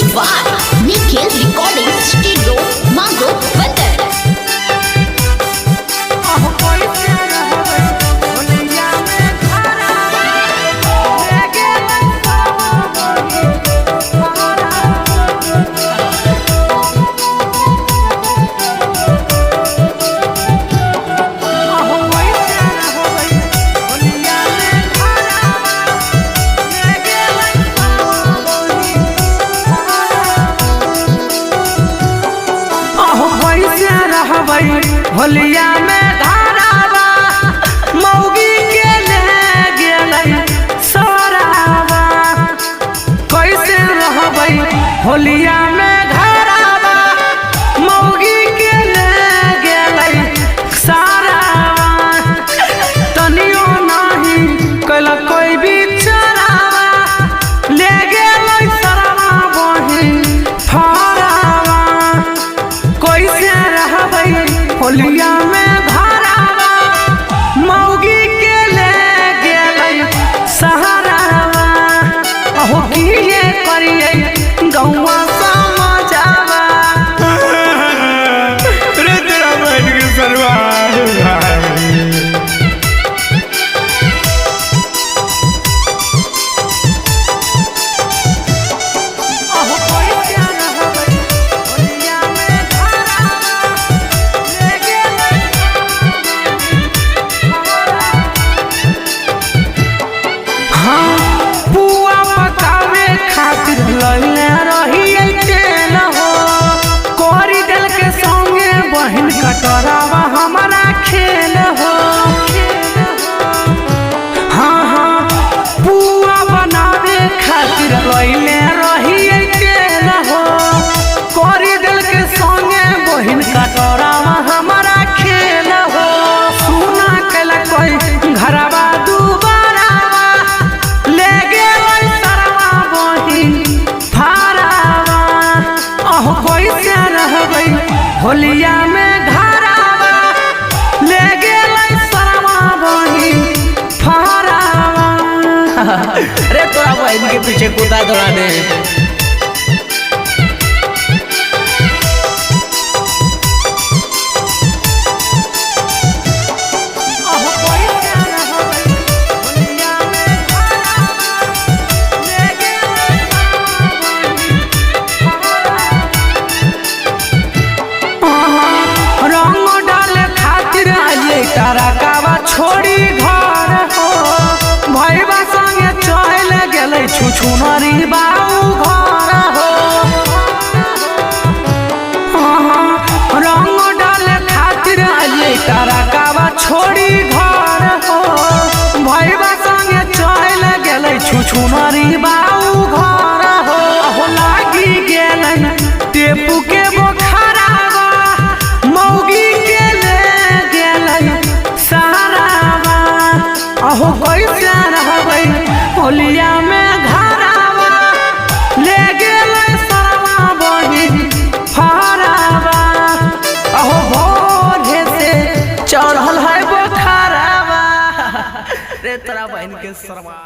Music by Nikhil Recording Studio, Mango, Bandar. होलिया में धारावा मौगी के ले गेलै सरावा कैसे रहबै होलिया में धारावा मौगी के ले गेलै सरावा तनियो नहीं कैला कोई बिचारावा ले गेलै सरावा बही फरावा कैसे रहबै होलिया में धारावा मौगी के ले गेलै सहारावा अहो किए करिए गौवा समझावा रे तेरा बैठ के सरवा कटोरावा हमारा खेल हो हाँ हाँ पुआ बनावे खातिर लैले रही तेल हो कोरी दिल के संगे बहिन कटोरावा हमारा खेल हो सुना कल कोई घरवा दुबारावा ले गेलै सरवा बहिन फारावा अहो कैसे रहबै होलिया में अरे तोरा बहन के पीछे कूदा दौड़ाने रंग डाले खातिर आइए टरकावा छोड़ी घर हो भैया संगे चल गेलै छुछुनरी बाऊ घर हो रंग डाले खातिर आइए टरकावा छोड़ी घर हो भैया संगे चल गेलै छुछुनरी बाऊ घर हो लागी गेलै टेपू के बोखरावा मौगी के ले गेलै सहारावा अहो कैसे रहबै होलिया में घरावा ले गेलै सरवा बहिन फरावा अहो भोरे से चढ़ल है बोखरावा रे तोरा बहन के सरवा।